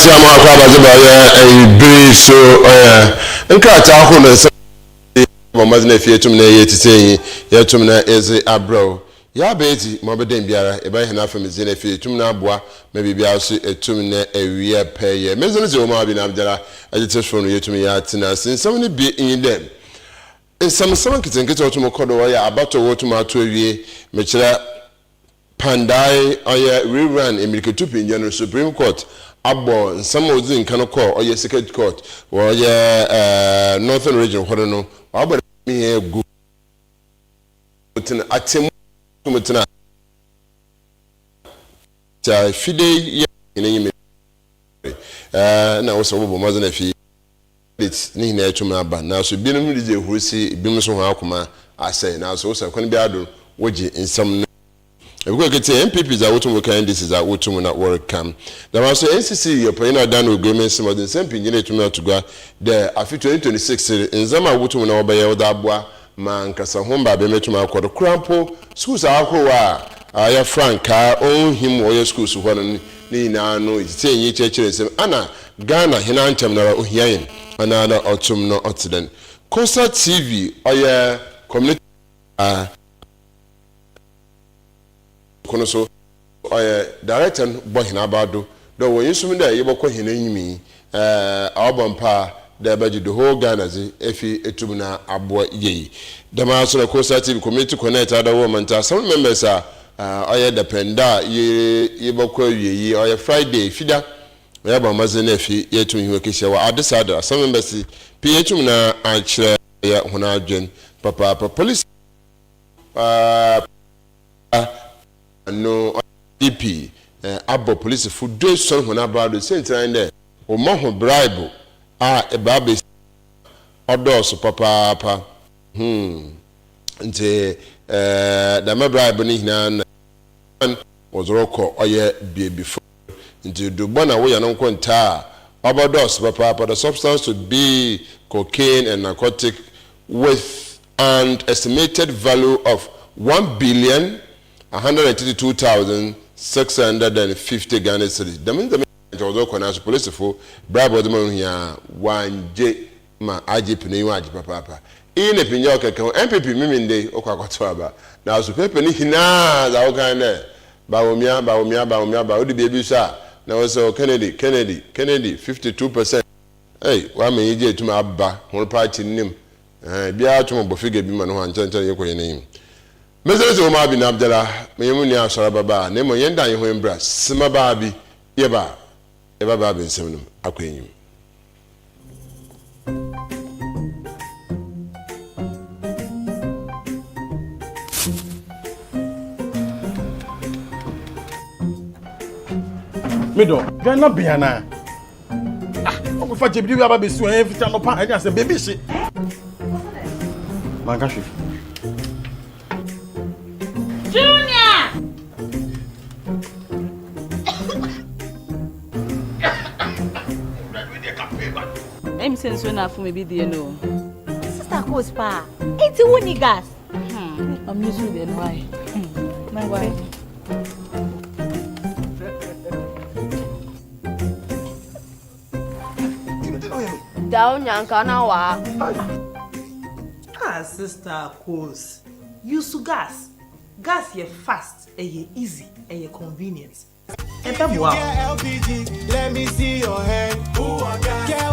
Yetiamu akwaba zeba biri so nkrata ho no se bomazina fie tum na yetitenyi yetum na eze abro ya beti mobeden biara e ba hena fam zina fie tum na aboa ma bibia so etum na ewie peye mezene ze oma bi na abdara agitefo no yetum ya tina sinsam ne bi in dem nsam kitenkete otum kodo wa ya abato wotum ato awie mekira pandai oya rerun emiriketu pinjano Supreme Court abo nsam ozin kan ko oya Circuit Court oya Northern Region hodo no abo mi egu mutina atemu mutina ta fide ya nyime na woso bo mazana fi ni na etuma aba na so binum dije hurusi bim so ho akoma asai na so woso kon bi ado woji nsam because get MPPs are wotum kan this is a wotum na work come there also NCC your paying down agreement some of the same pingine to to go the afi 2026 nzama wotum na obaye oda aboa ma nkasa homba be metum akodo krampo schools akwa ya franka on him oyo schools ho ni na no itenyi chechere sem ana Ghana hina antem na ohiayen ana na otum no otiden Costa TV oya community kono so director bohina abado do wo yisum da yebokọ hina nyimi awbampa da baji the whole Ghana zi efi etum na abo yeyi dama so na Costa TV community connect ada wo manta some members dependa yebokọ yeyi Friday fida ya ba mazene efi yetum hiwe kishia wa adesada some members phetum na achire ya hona adwen papa police no DP abo police for do so when about the same time there o ma ho bribe e ba be odos papa nte da ma bribe ni hina ozoroko oye before nte do bona wo ya no nkonta obodos papa the substance would be cocaine and narcotic with an estimated value of 1,132,650 Ghana cedis. That means the police for bribe the money one J ma IGP ni waji papa. In a pinyo kaka MPP miminde okwakotwa na so pepe ni hina za okande ba odi baby sha na also Kennedy 52%. Hey, wa me yije tuma abba hon party nim. Bia tuma bo figure bi ma no hanchan yekoye nim. Mezele zo ma bi na Abdullah meyemu ni ASORBA ba na mo yenda ye ho embra sima ba bi ye ba bi nsem num akwenyim Mido Ghana biana o fa jebidi aba be su en fita no pa anya se baby shi mangashi Junior! I'm saying so enough for me be there no. Sister Coach pa. It's a winning gas. I'm used to it why. My wife. Down yankana wa. Sister Coach. Use gas. Gas ye fast, ye easy, ye convenient. Wow. LPG, let me see your hand. Ooh, I got yeah.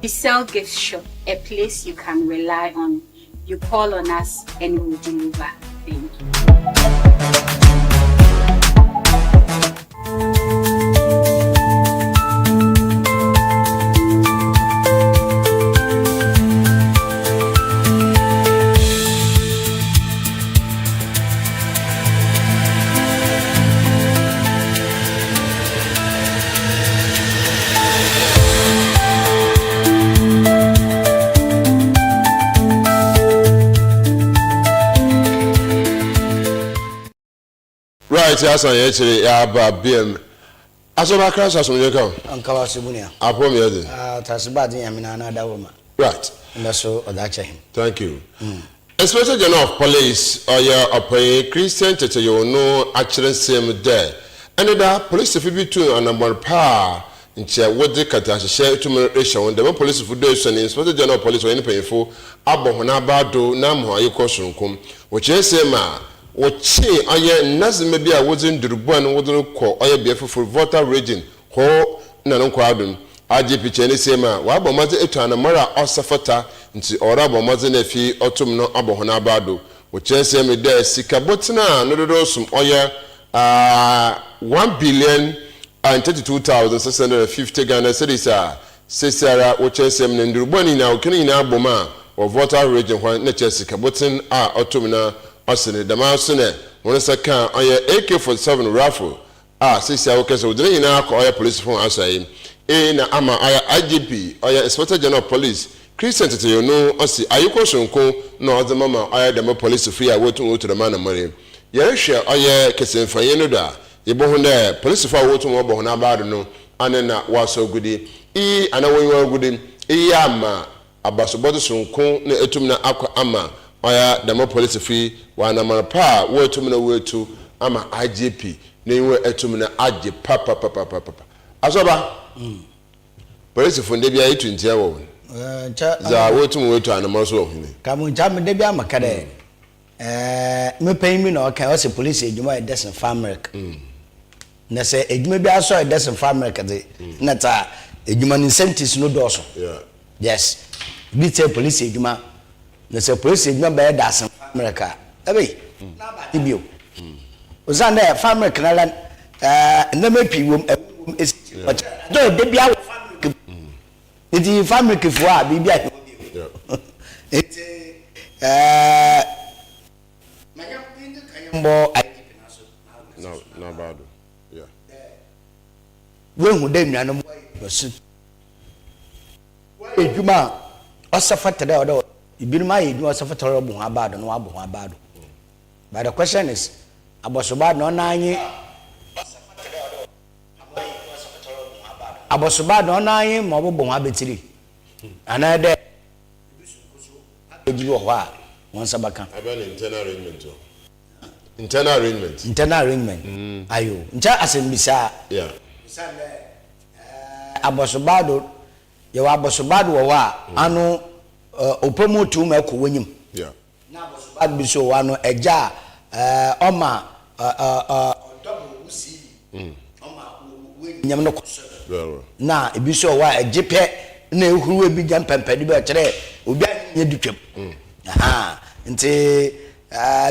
We sell gift shop, a place you can rely on. You call on us and we'll deliver. Thank you. right, yes, I actually have a BM. ASORBA crash as you come. Uncle Sibunia. I promise you. Tasbadi, I mean, another woman. Right. And that's so that's him. Thank you. Inspector General of Police, or your Christian Church, you know, actually, same there. And the police, if you be too, and number power. Nche wode kata share to me ratio the police foundation inspector general police or any painful abon abado na mo ayiko sonkom wo che say ma wo chi aye nazi me bia wodin durubu an wodin ko aye bia for voter region ho na no kwadum IGP che ni say ma wa abomaze etu anamara osafata nti ora abomaze na fi otum no abon abado wo che say me there sikabotina no do sum oye 1 billion and 32,650 Ghana cedis Sisara Ochesem Nendrubani now Kenina Boma or Voter Region when Nechessica Button Autumna Osene Damasune Monosaka on your AK-47 raffle Sisia Okeso Dina or police from Asai Ama IGP or Inspector General Police Christian to you know Osi Ayuko Shunko no other mama I the police free I want to go to the man of money Yerisha or Kessin Fayenoda Yebohune police for what to mobile na bad no anena was so goody ana we were goody ama abasobodo sunko na etum na akwa ama oya demo police free wana marpa we etum na we to ama IGP na we etum na age papa ASORBA police for dey bia etu ntia wo za we etum we to anama so ohune kamu jam dey bia makade me pay me no kan o police ejuma e desen famrek na say ejuma bi aso e desen famrek de na ta ejuma ni incentives no do so yes bi say police ejuma na say police ejuma be desen famrek ebe na ba ti bio ozanda famrek na lan na me pi wom do de bia famrek idi famrek fo a bi bia no bad yeah when who dem nanu was ejuma osafata da odo ibinuma ejuma osafata ro bu abado no abu abado but the question is abosoba no nanyi abosoba no nanyi mo bu abetiri anade ejiwo ho a won sabaka about internal arrangement ayo ncha asembisa yeah abosobado ye wa abosobado wo wa anu opomotu ma ko wanyim yeah na abosobado bi so wa no eja oma double usi oma wanyam no koso na ebi so wa ejepe na ehuru ebi jam pempedi be kire obi anye ditwam aha nti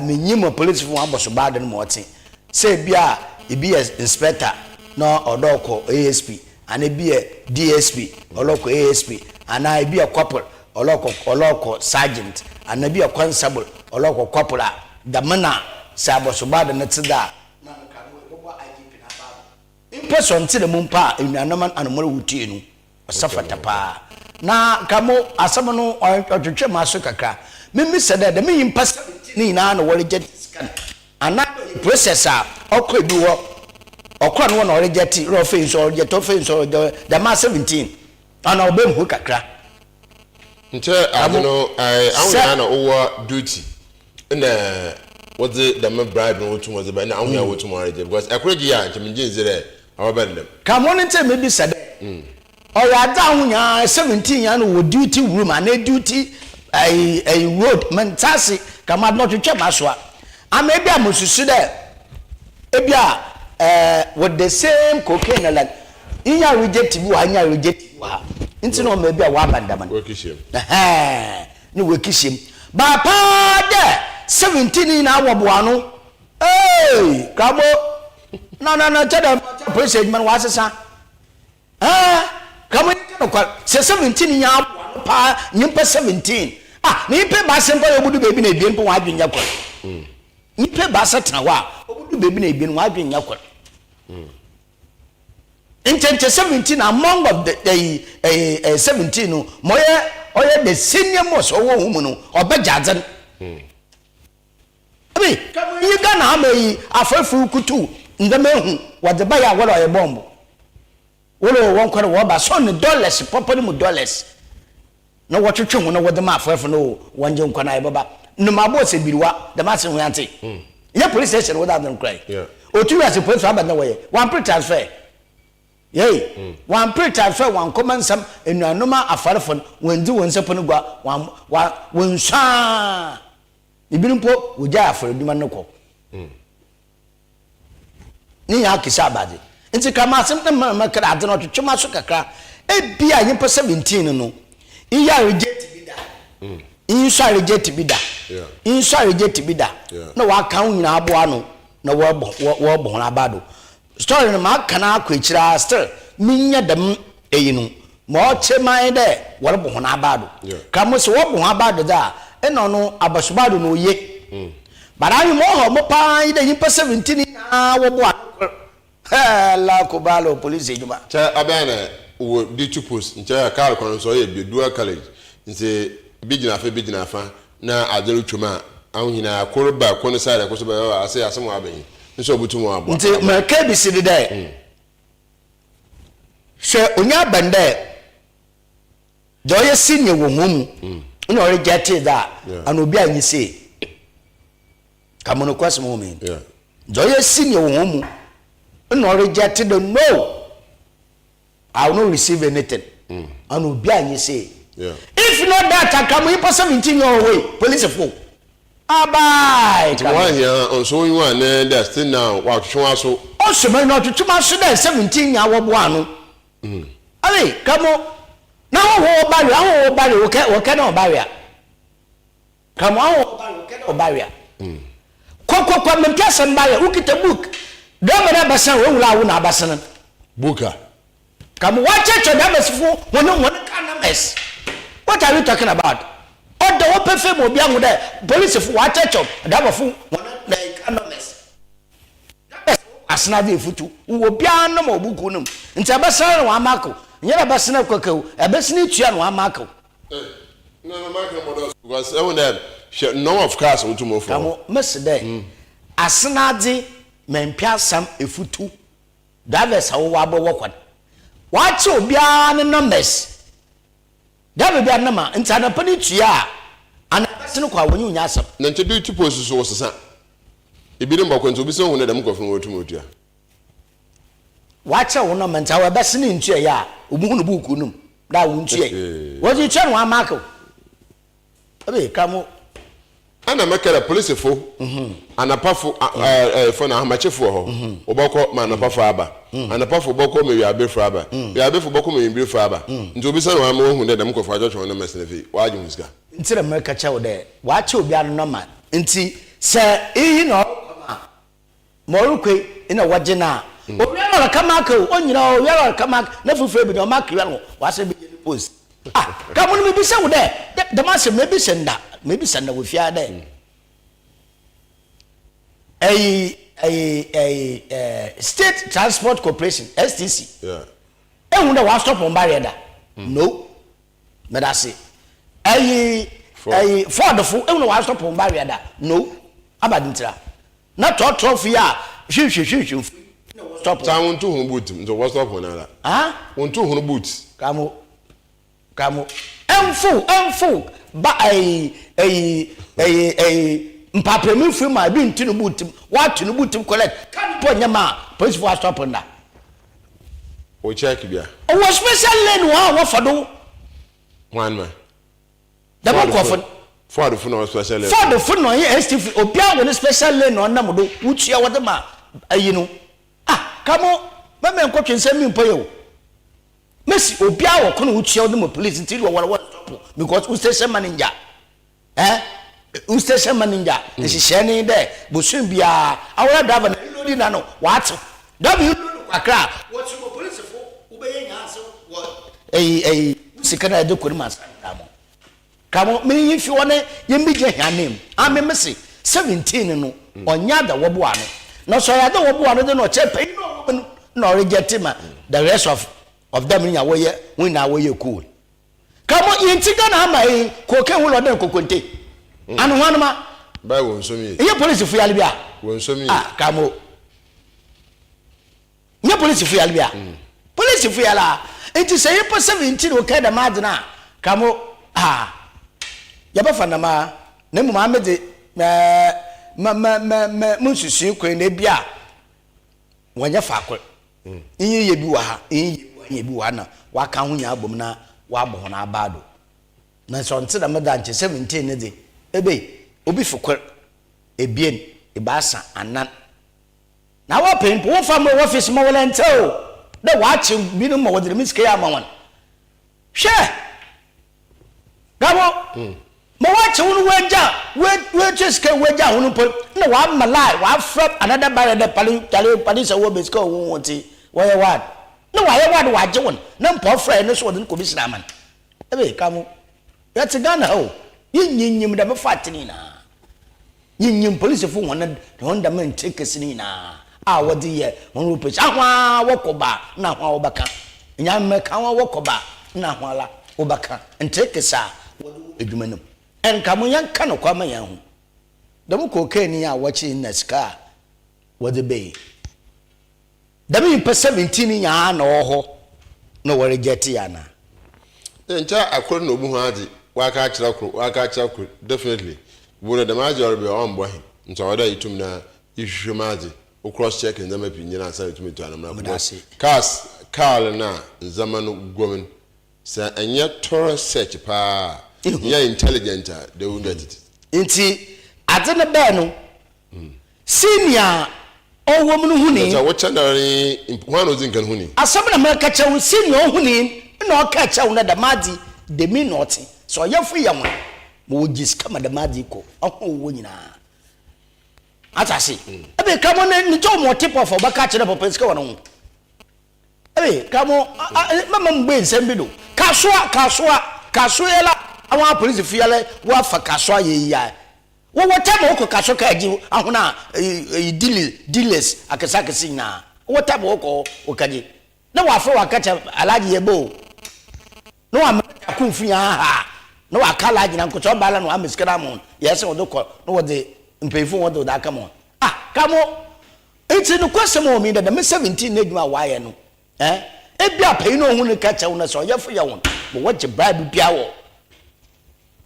menyimo police fo abosobado no moti say bia ebi inspector no odoko ASP ana ebi DSP oloko ASP ana ebi corporal oloko sergeant ana ebi constable oloko corporal damana sa abosobado no tida na nkawo ebobo IGP na baba in person tire mumpa enuanaman anomore wutienu osafata pa na kamo asamo no otwetwe maso kakra mimi said that me yimpa ni na no wori jet scan ana processor okwa bi wo okwa no wori jet ro face or jet face or the ma 17 ana obem hu kakra nche amono awuya na owo duty na what's the bribe no to was about na awuya wo to mo jet because ekweji ya nche mjin zire awabandem come on nche me bi said o ya da awuya 17 ya no wo duty room ana duty a road mentasi kama not to check maswa maybe am susu there ebia with the same cocaine like inya reject bu anya reject wa nti no maybe a wa bandaman wekishim ni wekishim ba pa de 17 na awobo anu kamo na chada president man wa sesa kamo no kwa 17 nya pa nyimpa 17 nipe ba sempo obudu bebi na ebien po wa adwenya kwa nipe ba satena wa obudu bebi na ebien wa adwenya kwa intention 17 among of the 17 no moye oye the senior most owo hu no obejadzen Abi, you gonna have me afafu kutu ndame what the buyer what a bomb. Wolo won kwara wo ba so ne dollars papa mu dollars. No what you no what the ma afafu no wanje nkwana e baba. No ma bo se biriwa the ma se hu ante. Yeah, police station without them cry. Yeah. Otu as police aba na way. One pre transfer. Yay. One pre transfer one common some enanoma afarefon when do one sepo no gwa one sha. Ibinimpo woja afareduma no ko. Ni ya kisa abade. Nti kama asem na makara ade no twetwema so kakra. E bia yimpo 17 no. Iya reject bida. Insha reject bida. Yeah. Insha reject bida. Na wa kan nyina aboa no na wo bo na abado. Story no ma kana akwechira still minya dem eyinu. Mo cheman de wo bo na abado. Kamo se wo bo abado da e no no abasubado no ye. Bara you mo pa ide yimpo 17 na wo bo la kubalo police ejuma. Cha abana wo di two post ncha car kon so ye be dual college. Nse bigina afa na adelu twuma ahunhina akoroba kono sare ko so be ase asem aben. Nso obutumu abo. Nti me ka bi sidi dai. She onya bande. Do ye senior wo mum. No reject that. And obi anyi say. Kamono kwase mo me. Yeah. Do ye senior wo mum. No reject the no. I will not receive anything. And obi anyi say. Yeah. If not that, I come here 17 year away. Police fool. Abai. One here on so you one there still now. What show so? Oh, so man, not to my student 17 year one. Ali, come on. Now, oh, barrier, okay, no barrier. Come on, okay, no barrier. Coco, me plus and barrier. Look at the book. Don't ever basan, who la basan. Booker. Come watch it, your numbers for one kind of mess. What are you talking about? Oh, the open film will be on there. Police for watch it, that was one kind of mess. As not the foot, who will be on no more bookunum. In Tabasan, one marco. You're a basin cocoa, a basin chian, one marco. No, Marco, because I would have no of cars or to move from Mr. Day. As Nazi, men pias some a foot too. That is how wabble walk. Watch you be on numbers. That will be a number inside a penitia. And a person when you yasp. Then to do two posts was a son. It be going to be so when them go from Automotia. Watch our ornaments, our best in chair, Ubunubunum. That won't cheer. What you tell one, Marco? Come. And I make a police fool, and a puff for how much for her, or Boko man, a puff abba, and a puff for Boko, maybe a bit for abba. We are before Boko, maybe for abba. To be some more who let them go for a judge on the messenger. Why you miss? Instead of America chow there, watch you be a number. And see, sir, you know, Moruque in a wajina. Oh, we are a Kamako, oh, you know, we are a Kamak, never afraid with your Makiano, was a big post. Ah, come on, maybe so there. The master maybe send that. Maybe send that with your day. A State Transport Corporation, STC. Yeah. And when I stop on barrier, no, but I say, a for the fool, and when I stop on barrier, no, Abadintra. Not all trophy, shoot. Stop. Town to whom boot, so what's up on that? Ah, 1 2 boots. Come. I'm full. But Papa me free my being to the boot. What to the boot to collect? Can't put your ma. Police for stop on that. We check here. Oh, what special lane? What for do? One man. The book of for the phone special lane. For the phone, yes, if you appear with a special lane on number, which you are what the ma. You know. Ah, come on. My man coaching send me for you. Miss Obia or couldn't show them a police until you were because who station manager? Who station manager? And she shining there. But soon be our driver. You don't know what? W. Accra. What's your police for? Obeying answer what? A second I do could master. Come on, me if you want it, you be your name. I'm a missy 17 no on yada wabuano. No, so I don't want to know check no reject him. The rest of them in your way, when our way cool. Come on, you think on my cocaine will order coconte. And one ma By one so me. Ye police fu yale bia. One so me. Ah, kamo. Ye police fu yale bia. Police fu yala. Enti say ye po 17 o ka da mad na. Kamo ya ba fa na ma na mu ma de munsusu kwen na bia. Wanya fa akwa. Inyi ye bi wa ha, inyi ye bi wa na. Wa ka ho nya abom na wa bo ho na abado. Na so nti da meda nche 17 ne de. Ebe obi fukwer ebien ibasa anan. Na wa pempo wo fa mo office mo wala ntel. Da wa chi bi no mo wodre miske ya ma wan. Hwe. Gabo. Mo wa chi wonu waja, we chiske waja wonu po. Na wa malai, wa frap another barrier the pali sa wo besko wo wonti. Wa ye wad. Na wa ye wad wa je won. Na mpo fra ne so wodin ko bi sira man. Ebe kamo. Ya ti Ghana ho. Yinyim da me fatini na. Yinyim police fu won da man take sini na. A wodi ye won rupe. Ahwa wokoba na ahwa obaka. Nya me kan wokoba na ahwa la obaka. Nteke sa edumanum. En kamo yan kan kwa man yan ho. Da mu ko kani ya wachi na ska wodi be. Da mi pe 17 ya na oho no wore jeti ya na. Ncha akoro no bu ho ade waka achira kro definitely wo the major be on boy ncha wada itum na ihwemaade o cross check nza mapi nyina sa itum to anamra cars car na nzama no gomen sa anya thorough search pa ya intelligent they will get it nti ade ne be no senior owo mu no huni ncha wo chandare one ozin kan huni asam na me ka chew senior huni na o ka chew na da madi de me not so yafu ya mo mo jiska madamadi ko oho wo nyina atasi ebe kamo ne to mo tip of obaka kire papa sika wono ebe kamo mama mgbe nsem bi do kasua la awon police fiale wa fa kasua ye ya wo wotamo ko kasua ka ji ahuna dealers akasakasi na wotamo ko okaji na wa fa wa kacha alaji yebo no wa akunfia ha no akala gina nkoto bala no amiskara mon yese wodoko no wode mpefo wode da kamo kamo enti no kwasem o mi da 17 na adwuma waye no ebia pay no hu ne kacha wo na so yefo ya won bo waje bible bia wo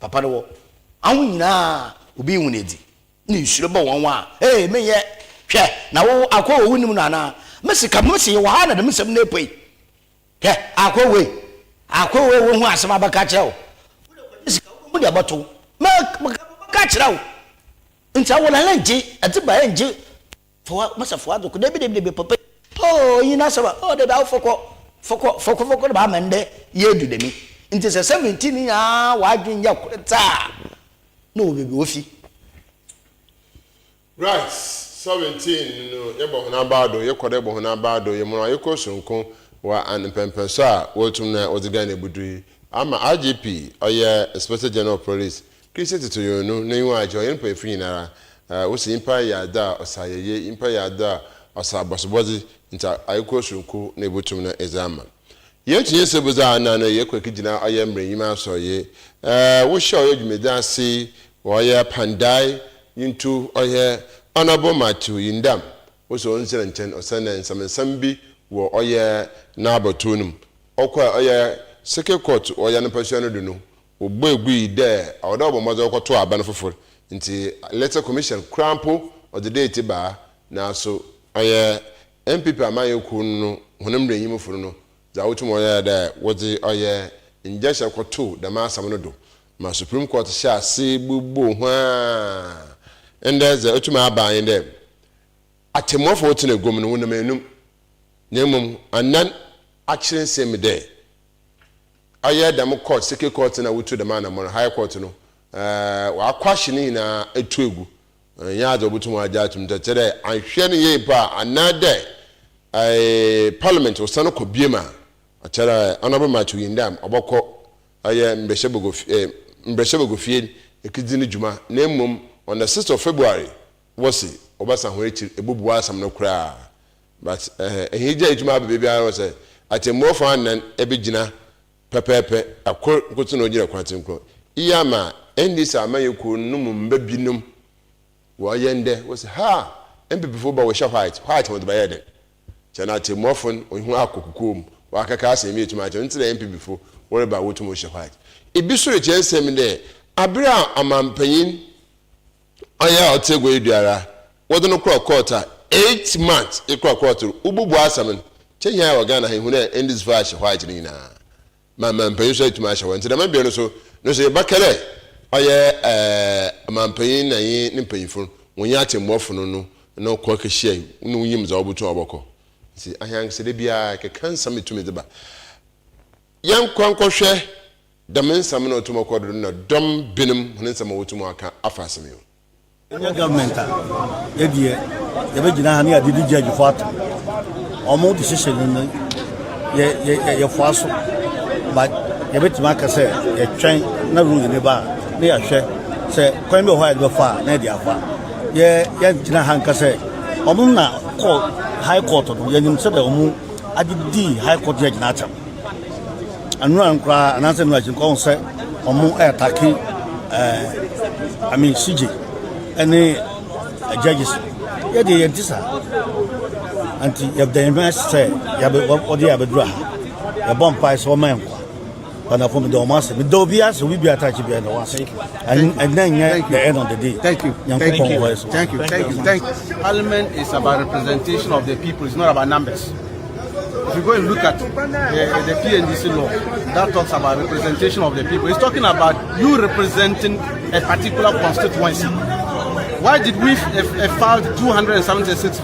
papa no wo awu nyina obi hu ne di ni sure bo won wa me ye hwe na wo akwa wo nim no ana mesika mesi wo ha na da mesem na epoi akwa we wo hu asem abaka cheo mo dia bato ma ka chirawo nta wala lanji ati ba lanji fo masafo ado ko debi papa yina saba de ba foko ba mande yedu de mi nti se 17 ya wa adwen ya kureta no bebi ofi right 17 no yebo hona baado yekodebo hona baado yemro yekosunko wa anpempenso a wotum na odiga na budui ama IGP oye Inspector General Police Christy to you no nyu ajo yen pa free nara wosi impa ya da osayeye impa ya da osabosobozi nta ayikosunku na ebutum na exam yen tinye sebuza na yekwekigina oye mreyima soye wo show yedwumeda se oye pandai into oye honorable Matthew Yindam woso onsere nchen osana nsambi wo oye na abatunum okwa oye Second court oya no passion no do no ogbegui de awda obomozo okoto aba no foforo nti letter commission crampo of the date ba na so oya MPP amayeku no honem renyim furu no za wotum oya da wodi oya injection koto da ma asam no do ma Supreme Court sha se gbugbo hwa ende za otuma aba yin de atemofo wotina gom no wonam enum nyemum anan akire nsem de aye dam court second court na wutu the man na high court no wa kwashini na etuegu nya ajo butum aja atum tetere anhwe ne ye pa anade parliament osano ko biema atara honorable Matthew Yindam oboko aye mbeshebogo fie ekidini juma na emom on the 6th of February wasi obasa ho echi ebubu asam no kra but ehija ejuma bebi ara say atemofo anan ebegina pepepe akor nkoto no gira kwatenkro iyama endisa amayeku num mbabinum yende was ha MP before ba we sha white on the bayede chana te mofon ohu akokukom wa kaka ase mi etuma che nti MP before worry about what mo sha white e bi so che nsem de abira amampanyin aya otegwe eduara wodo no court 8 months e court ububu asamen che nya wa Ghana he hu na endis vash white ni na mamampanyin so etuma sha nti da mabia no so e bakale aya amampanyin na yin ni mpanyifo wonya te mofo no kwa kehia no yim za obutu oboko si ahyan se de bia ke kansa metumi de ba yan kwankwohwe damensa no otumo kodo no dom binim hunensa ma wotumo aka afaseme yo nya government edie ye be gina ha ne adidi judge for ato omo decision no ye faso but ye betima ka se ye twen na rule ne ba ne ya hwe se kwan be ho ya be fa na dia fa ye gina ha nka se omo na call high court no ye nim se be omo adidi high court judge na atam anu ankra anase no ajin kon se omo attack I mean CJ any judges ye dey entisa anti ye the invest say ya be odi ya be dra ya bomb price o man kwa bana from the OMAR me do bia so we be attach bia no say and then the end of the day. Thank you. Thank you. Parliament is about representation of the people. It's not about numbers. If you go and look at the PNDC law, that talks about representation of the people. It's talking about you representing a particular constituency. Why did we file 276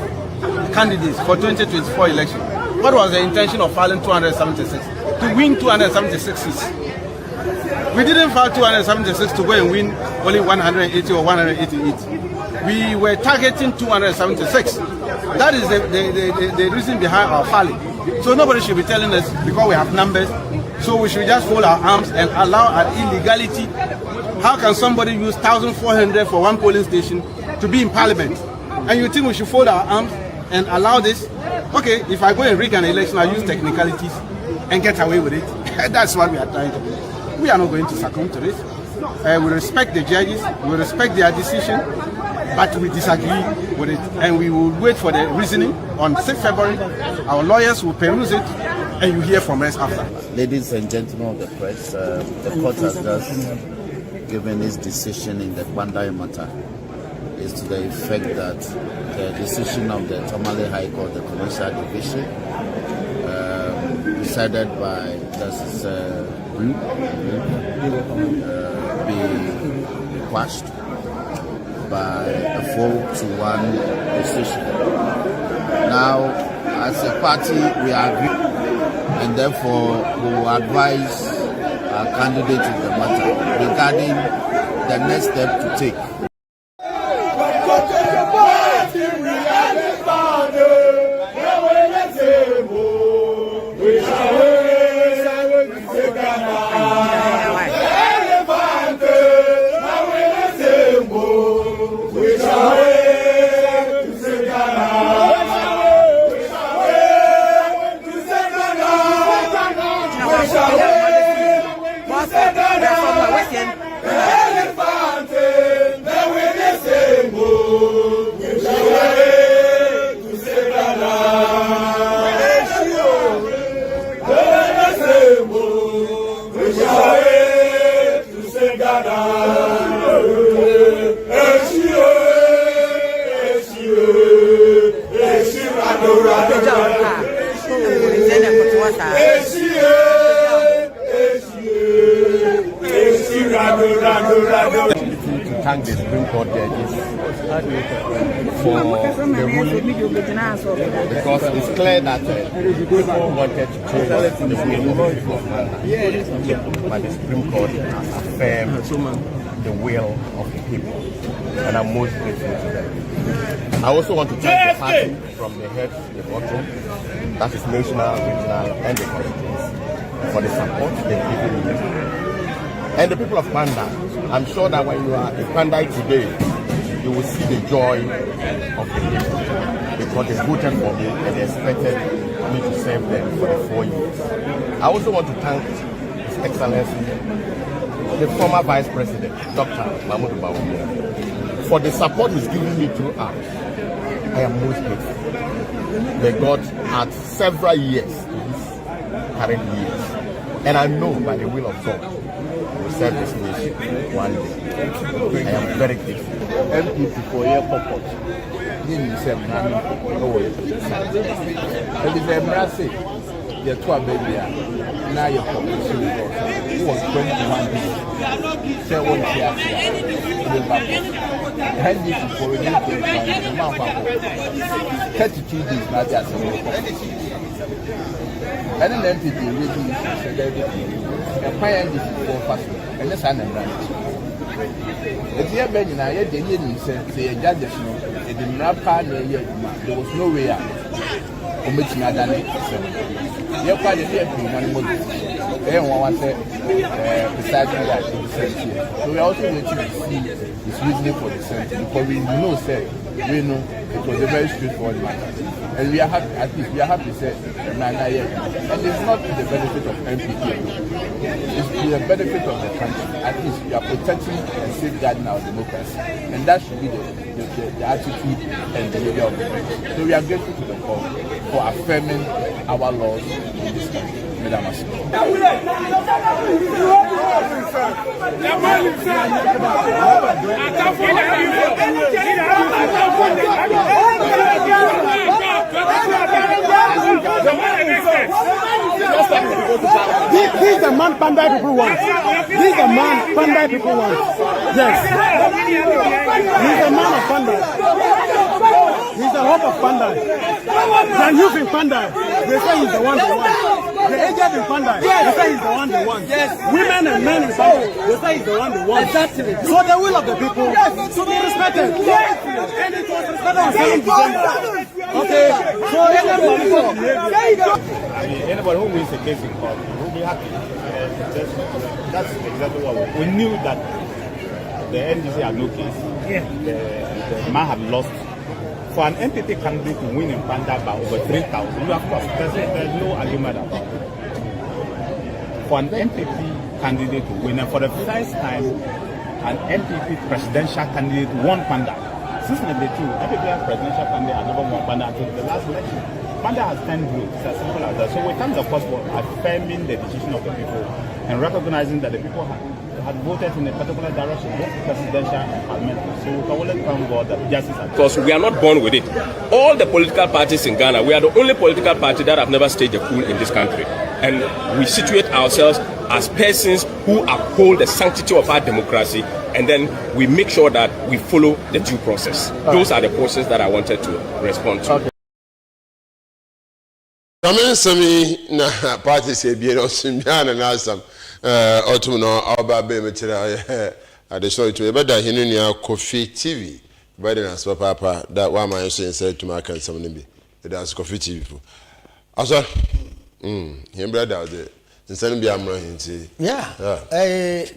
candidates for 2024 election? What was the intention of filing 276? To win 276 seats. We didn't file 276 to go and win only 180 or 188. We were targeting 276. That is the reason behind our filing. So nobody should be telling us because we have numbers, so we should just fold our arms and allow an illegality. How can somebody use 1,400 for one polling station to be in parliament? And you think we should fold our arms and allow this? Okay, if I go and rig an election, I use technicalities and get away with it. That's what we are trying to do. We are not going to succumb to this. We respect the judges, we respect their decision, but we disagree with it. And we will wait for the reasoning on 6th February. Our lawyers will peruse it, and you hear from us after. Ladies and gentlemen of the press, the court has just given its decision in the Kwandai matter. Is to the effect that the decision of the Tamale High Court, the Commercial Division, decided by Justice be quashed by a 4-1 decision. Now, as a party, we agree, and therefore we will advise our candidate in the matter regarding the next step to take. To thank the Supreme Court judges for the ruling, because it's clear that people wanted to change the will of mankind, but the Supreme Court has affirmed the will of the people, and I'm most grateful to them. I also want to thank the party from the head to the bottom, that is national, regional, and the constituency, for the support they've given me. And the people of Panda, I'm sure that when you are in Panda today, you will see the joy of the people, because they voted for me and they expected me to serve them for the 4 years. I also want to thank His Excellency, the former Vice President, Dr. Mahmoud Bawumia, for the support he's given me throughout. I am most grateful. May God add several years to these current years. And I know by the will of God, I will serve this nation one day. I am very grateful. MPP for your purpose. You say, no way. And if I'm saying, you're too baby, now you're population who was 21 days. Say, what is here? NDC for a new 32 days, not just a and then MPP really said everything. A fire NDC for fast, and the sun and branch. It's here, Benny, I had the Indian said, the judges know, it did not part there was no way out. Committing a done it. You're quite a dear thing, and everyone said, besides that, so we also waiting to see his reasoning for the sentence because we know, sir, we know it was a very straightforward matter. And we are happy, at least we are happy to say, and it's not to the benefit of MPP, it's to the benefit of the country. At least we are protecting and safeguarding our democracy. And that should be the attitude and behavior of the country. So we are grateful to the court for affirming our laws in this country. Madam Asma. This is the man Pandai people want. This is the man Pandai people want. Yes. He's a man of Pandai. He's the hope of Pandai. The youth in Pandai, they say he's the one they want. The aged in Pandai, they say he's the one they want. Yes. Women and men in Pandai, they say he's the one they want. Exactly. So the will of the people to be respected. Yes. And it was respected on 7th December. Okay. So anybody who wins a case in court will be happy. That's exactly what we knew that the NDC had no case. Yeah. The man had lost. For an MPP candidate to win in Panda by over 3,000, you have lost. There's no argument about it. For an MPP candidate to win, and for the first time, an MPP presidential candidate won Panda. Since '92, MPP presidential candidate has never won Panda until the last election. Panda has 10 votes, as simple as that. So we thank the court for affirming the decision of the people and recognizing that the people had voted in a particular direction, both presidential and parliamentary. So we can only thank God that justice has. Because we are not born with it. All the political parties in Ghana, we are the only political party that have never staged a coup in this country. And we situate ourselves as persons who uphold the sanctity of our democracy, and then we make sure that we follow the due process. Those are the questions that I wanted to respond to. Okay. Sami na party say bi no simbiana na asam otum no oba be metira additional to be da hinu nia KOFI TV by the na papa that wa man so inside to mark some nimbi that's KOFI TV fu aso him brother there inside bi amro hinti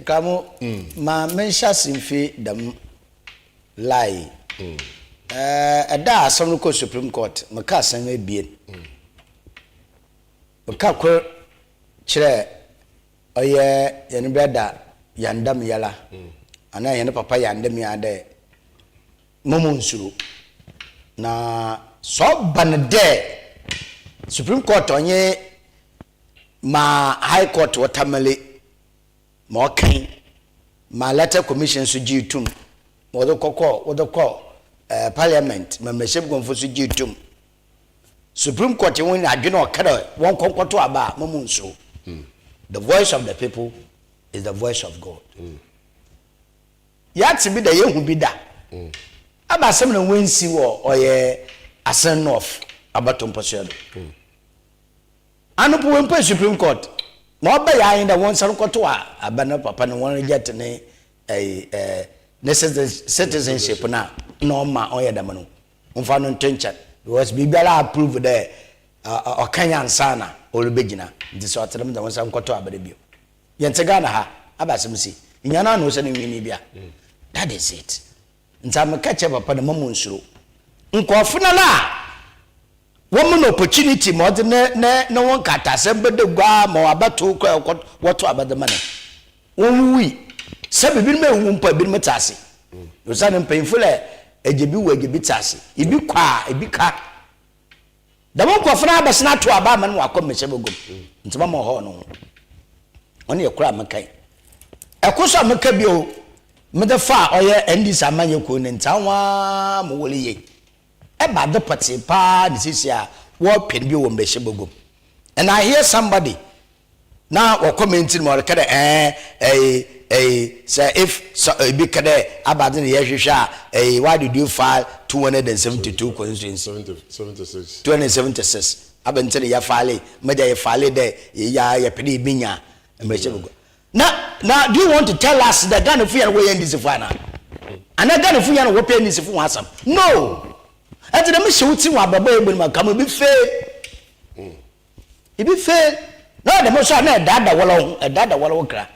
kamo ma mensha simfi dam lai da asam no ko Supreme Court maka san ebien Kakwe chere oye yene brada yandam yala ana yene papa yandam ya de momunsuru na so banede Supreme Court onye ma High Court watamale ma okan ma letter commission so gitum wodo kokko parliament membership gonfo so gitum Supreme Court when adwene okada won konkoto aba mamunso. The voice of the people is the voice of God. Yati bi da yehu bi da. Aba sem na wensi wo oye asen of abatom posado. Anu po wempa Supreme Court. Na oba ya yin da won san koto aba na papa na won reject ne citizenship na normal oye da manu. Umfa no ntencha. Was Bibala approved there or Kenyan sana or Begina. This sort of them that was uncle to Abadibio. Yantagana ha, Abasimsi. In Yana knows any Winibia. That is it. And some catch up upon the Mamunsu. Uncofunala. Woman opportunity more than no one cat assembled the guam or about to what about the money. When we, some been me womp a bit metasi. Usan painful ejebi wo ejebi tase. Ibi kwa, ibi ka. Da mo kwafra abesna to aba man wakọ mehye bogom. Ntoma mo ho no. Oni ekura mekai. Ekoso meka bi o. Mede fa oye ndis amanye ko ne ntanwa mo wole ye. Eba de pati pa de sisia wo pen bi wo mehye bogom. And I hear somebody now or commenting more say if so big about why did you file 272 constituencies 276 I've tell you file media file there ya pedi binya now do you want to tell us that Ghana fear way in this final and that Ghana fear no pay this for answer no and the mission would see what baba come be fair be fair no the most na dada wala kra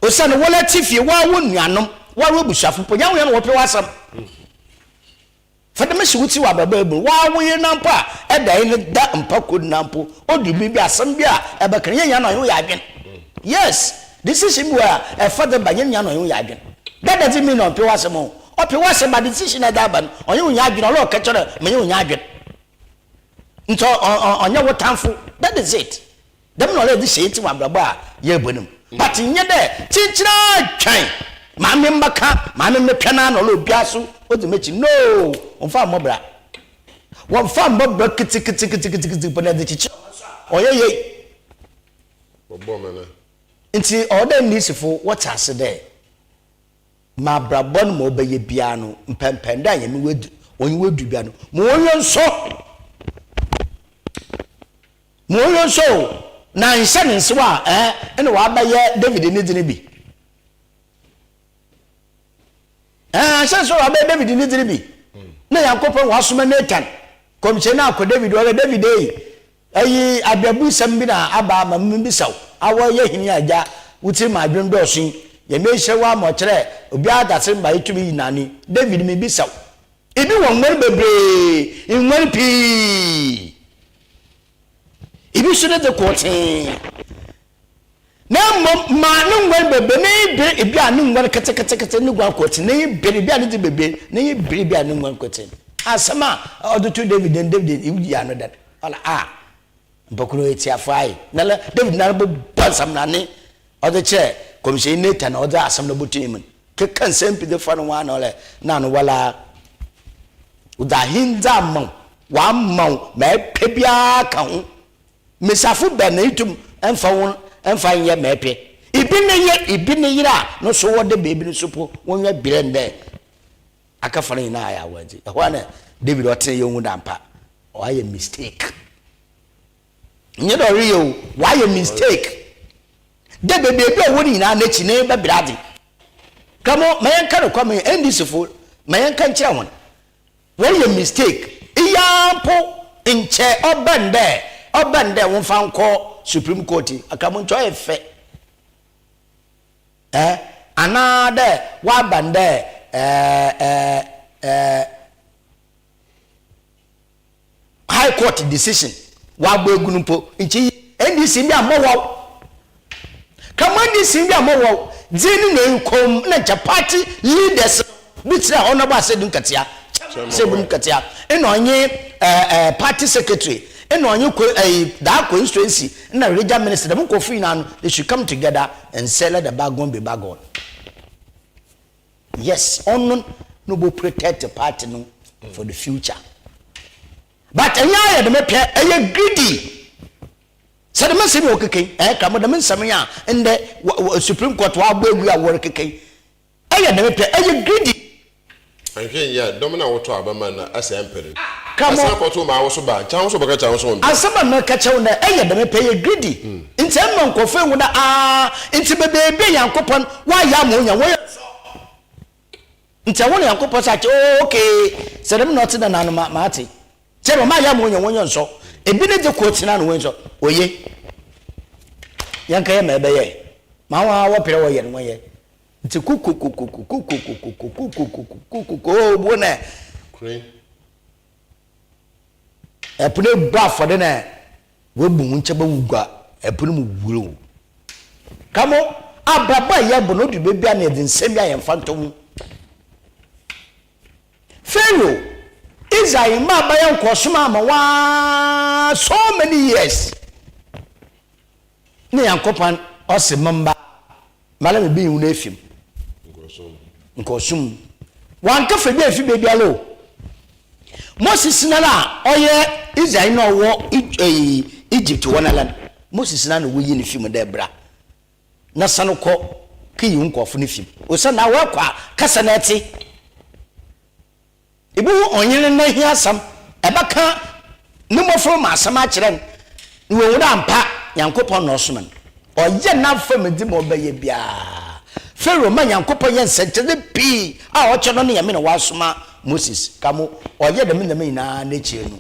o san wala tifie wa wonuanom wa robusafo ponya wo no pe wasam fa de meshi wuti wa baba ebu wa wo ye nampa e da ni da mpa kod nampo o du bi asam bi a e be kan nya no yo ya adwen yes this is him where e fa de ba nya no yo ya adwen that doesn't mean on pe wasam o pe wasam ba decision na da ban on yo nya adwen o lo ka chere me yo nya adwen nto onye wotamfo that is it dem no let this shit wa braba ye bonum but nye de chinchira twan maame mbaka maame metwana na lo biaso o de mechi no onfa mobra wonfa mobra kiti pona de chichi oye bobo mena nti order nisifo what ase there ma brabon mo beye bia no mpempenda ye me wedu onye wedu bia no mo onye nso na nhyɛ nsewa ene wa abaye David ni dine bi nhyɛ nsewa abaye David ni dine bi na Yankopɔn wa soma Nathan komche na akɔ David wa David ayi ababu sam bi na aba ma mmbi saw awo ye hini agya wuti ma adwen do so ye me hyɛ wa mo kyerɛ obi adase mba yitumi yinani David me bi saw ebi won ngari bebre ngari pi ibi should the courting na ma no ngwan bebe na ibi anu ngwan kete ni gwan courting na ibi anu di bebe na ibi anu ngwan courting asama odo to David and David ibi anu that ala mbokuro eti afai na David na bo bansam na ne odo che komishe Nathan odo asam na botimin ke kan sempi de fa no wa na ole na no wala uda hinda mon wa mon me pebia kan mesafu benaitum enfa ye mepe ibi ne yira no so wo de bebi no supo wonwa birende akafana ina aya waji ehwa na David ote ye hu dampa o aye mistake nye do riyo why a mistake de bebi e woni na na chi ne be brade kamo mayen ka no kwame endisifo mayen ka nkyira won why a mistake iyampo nche obande won fan ko Supreme Court akamuncho efe anade wa bande High Court decision wa gbo egunumpo nchi NDC bi amowo kama NDC bi amowo zeni na nkom na cha party leaders bitira honorable Asedun Katia Sebun Katia eno onye party secretary eno onye that constituency na regional minister dem KOFI na they should come together and sell the bag one be bag on. Yes, on no go protect the party no for the future. But enya de me pay greedy. So the man say me okeke come the man say ya in the Supreme Court wa gbe a work keke. Enya de me pay greedy. Ahwe ya domina woto abama na asa empere. Come on. Asa ma wo so ba, chan so ba ka chan so on. Asaba me ka chew na enya de me pay greedy. Nti em nkofe hu na nti bebe Yankopon wa ya mo nya wo nti won Yankopon sa che okay se dem not na nanu ma ati che ma ya mo nya won nso ebi ne je coach na no nso oye yanka ya ma be ye ma wa wo pere wo ye no ye nti kuku bo na Queen epune ba for de na wo bu nche ba wugwa epune mu wuro kamo ababa ya bo no du bebia na de nsem ya ye mfantom Pharaoh Israel ma bayan kwosoma ma so many years ne yankopan osimamba mala me bi hu na efim nkosum wan ka fe bi afi be bialo Moses nana oye Israel no wo Egypt wonaland Moses nana wo yi ne fim da bra na sanoko ki yi nkofo ne fim o sa na wa kwa kasa na eti ibu onyere na hia asam ebaka numofo ma asam a kire no wo da ampa yankopon no so man oye na fam di mo baye bia Pharaoh ma yankopon ye nsentene pi a o che no ne yame na wasoma Moses kamo oye de me na chie no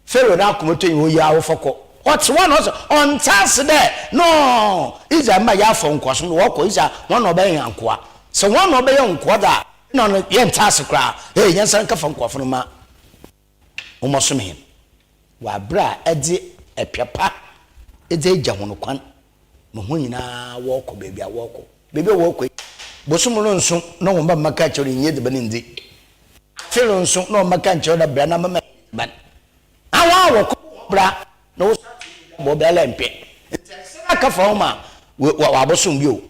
Pharaoh na komoto yi ya wo foko what's one also on task there no Israel ma ya fo nkoso no wo ko Israel won no be yankoa so won no be yankoa da no no ye task kra eh yansan ka fo nkofo no ma o mo some him wa bra edi epiapa edi agya hono kwan mo ho nyina wo ko bebi a wo ko bebi wo ko bosum no nso no wo ba maka chori nye de bani ndi Pharaoh nso no maka chori da bra na mama ban awa wo ko bra no bo bela mpe aka fa ma wa bosum bio